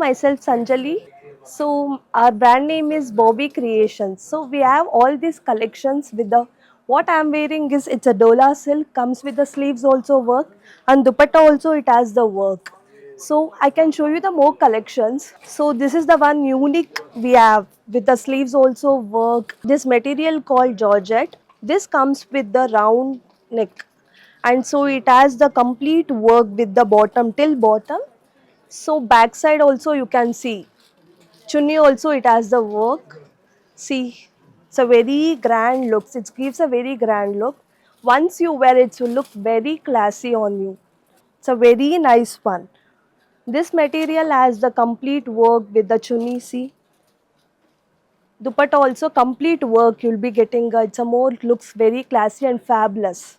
myself Sanjali. So our brand name is Bobby Creations. So we have all these collections with the what I'm wearing is it's a Dola silk, comes with the sleeves also work, and dupatta also it has the work. So I can show you the more collections. So this is the one unique we have with the sleeves also work. This material called Georgette. This comes with the round neck, and so it has the complete work with the bottom till bottom. So backside also you can see. Chunni also it has the work. See, it's a very grand look. It gives a very grand look. Once you wear it, will look very classy on you. It's a very nice one. This material has the complete work with the chunni. See, dupatta also complete work. You'll be getting. It's a more looks very classy and fabulous.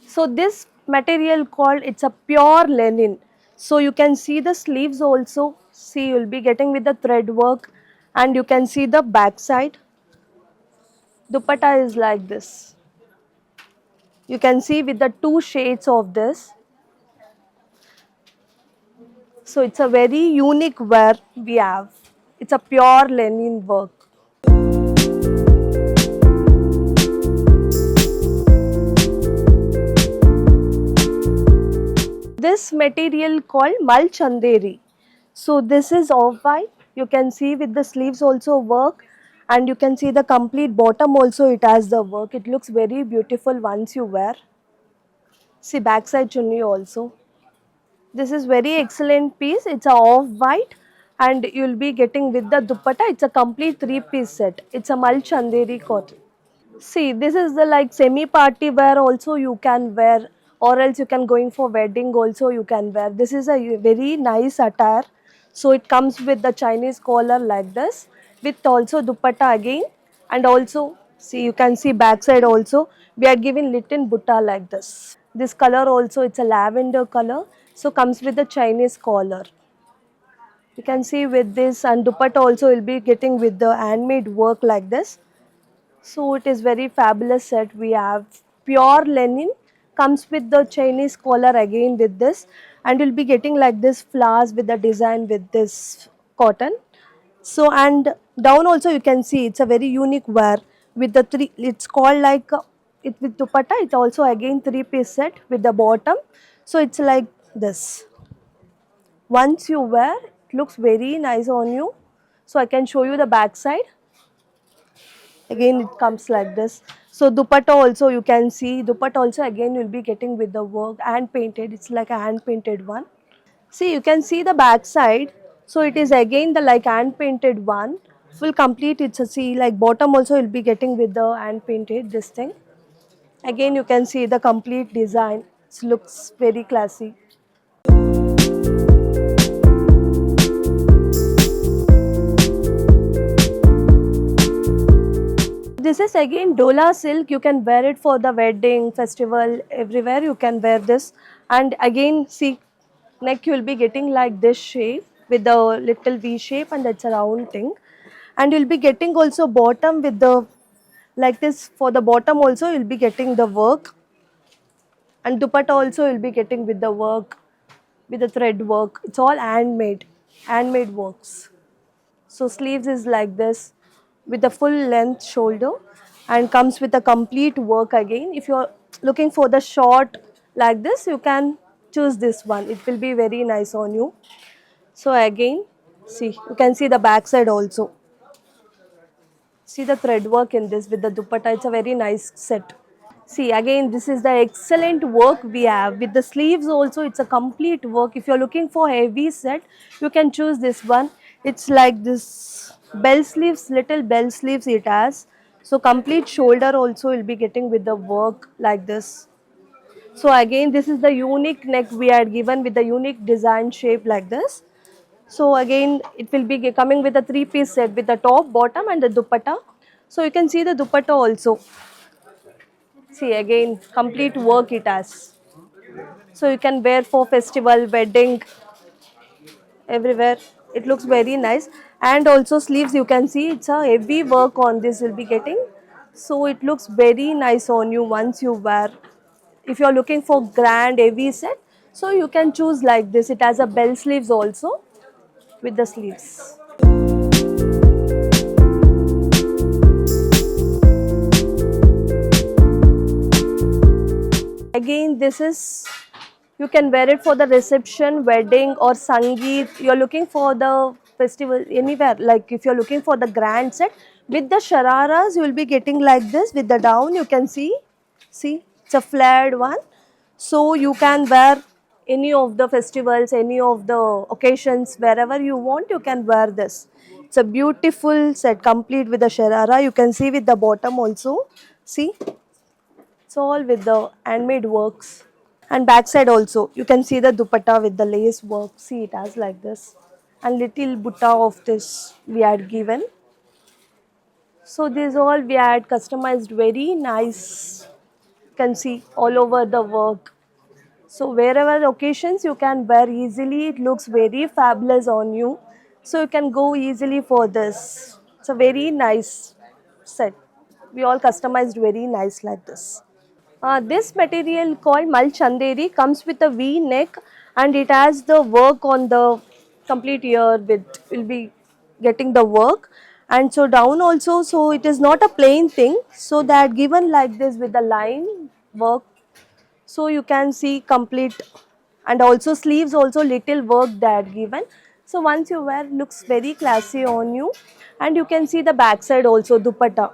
So this material called it's a pure linen. So you can see the sleeves also. See, you'll be getting with the thread work, and you can see the back side. Dupatta is like this. You can see with the two shades of this. So it's a very unique wear we have. It's a pure linen work. This material called Mal Chanderi. So this is off white. You can see with the sleeves also work, and you can see the complete bottom also it has the work. It looks very beautiful once you wear. See backside chunni also. This is very excellent piece. It's a off white, and you'll be getting with the dupatta. It's a complete three-piece set. It's a Mal Chanderi cotton. See, this is the like semi-party wear also you can wear, or else you can going for wedding also you can wear. This is a very nice attire. So it comes with the Chinese collar like this, with also dupatta again, and also see you can see backside also we are giving little butta like this. This color also it's a lavender color, so comes with the Chinese collar. You can see with this, and dupatta also will be getting with the handmade work like this. So it is very fabulous set. We have pure linen, comes with the Chinese collar again with this, and you'll be getting like this flowers with the design with this cotton. So and down also you can see it's a very unique wear with the three. It's called like it with dupatta. It also again three-piece set with the bottom. So it's like this. Once you wear, it looks very nice on you. So I can show you the back side. Again it comes like this. So dupatta also you can see, dupatta also again you'll be getting with the work hand painted. It's like a hand painted one. See, you can see the back side. So it is again the like hand painted one. Full complete. It's a see like bottom also you'll be getting with the hand painted this thing. Again you can see the complete design. It looks very classy. This is again Dola silk. You can wear it for the wedding, festival, everywhere you can wear this. And again, see, neck you will be getting like this shape with the little V shape, and that's a round thing. And you'll be getting also bottom with the like this. For the bottom also you'll be getting the work, and dupatta also you'll be getting with the work, with the thread work. It's all handmade works. So sleeves is like this with the full length shoulder, and comes with a complete work again. If you're looking for the short like this, you can choose this one. It will be very nice on you. So again, see, you can see the back side also. See the thread work in this with the dupatta. It's a very nice set. See again, this is the excellent work we have with the sleeves also. It's a complete work. If you're looking for heavy set, you can choose this one. It's like this bell sleeves, little bell sleeves it has. So complete shoulder also will be getting with the work like this. So again, this is the unique neck we are given with the unique design shape like this. So again, it will be coming with a three-piece set with the top, bottom and the dupatta. So you can see the dupatta also. See again, complete work it has. So you can wear for festival, wedding, everywhere. It looks very nice. And also sleeves you can see it's a heavy work on this will be getting. So it looks very nice on you once you wear. If you are looking for grand heavy set, so you can choose like this. It has a bell sleeves also with the sleeves. Again, this is, you can wear it for the reception, wedding or sangeet. You're looking for the festival anywhere. Like if you're looking for the grand set with the shararas, you will be getting like this with the down. You can see it's a flared one. So you can wear any of the festivals, any of the occasions, wherever you want, you can wear this. It's a beautiful set, complete with the sharara. You can see with the bottom also. See, it's all with the handmade works. And backside also, you can see the dupatta with the lace work. See, it has like this. And little butta of this we had given. So this all we had customized very nice. You can see all over the work. So wherever occasions you can wear easily, it looks very fabulous on you. So you can go easily for this. It's a very nice set. We all customized very nice like this. This material called Mal Chanderi comes with a V neck and it has the work on the complete ear with, will be getting the work, and so down also, so it is not a plain thing, so that given like this with the line work, so you can see complete, and also sleeves also little work that given. So once you wear, looks very classy on you, and you can see the back side also dupatta.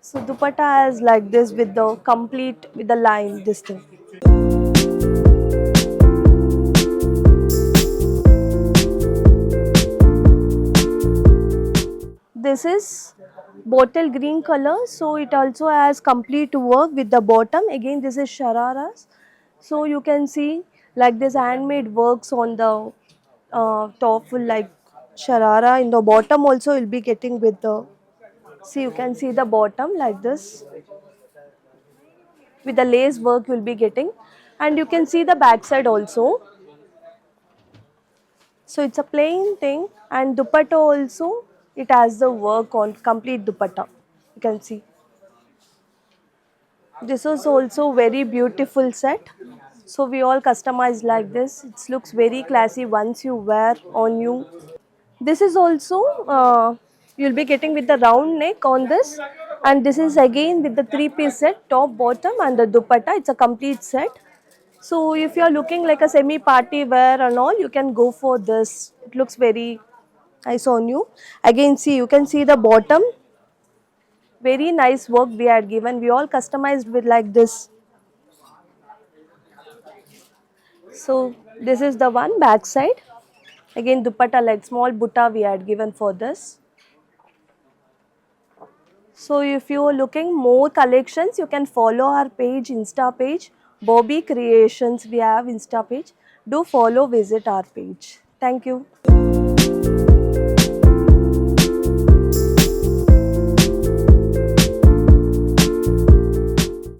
So dupatta is like this with the complete, with the line, this thing. This is bottle green color, so it also has complete work with the bottom. Again, this is shararas. So you can see like this handmade works on the top, like sharara. In the bottom also, you'll be getting with the, see, you can see the bottom like this with the lace work you'll be getting, and you can see the back side also. So it's a plain thing, and dupatta also, it has the work on complete dupatta. You can see. This is also very beautiful set. So we all customize like this. It looks very classy once you wear on you. This is also, you'll be getting with the round neck on this, and this is again with the three-piece set, top, bottom and the dupatta. It's a complete set. So if you're looking like a semi-party wear and all, you can go for this. It looks very nice on you. Again, see, you can see the bottom. Very nice work we had given. We all customized with like this. So this is the one back side. Again, dupatta, like small butta we had given for this. So if you are looking more collections, you can follow our page, Insta page, Bobby Creations. We have Insta page. Do follow, visit our page. Thank you.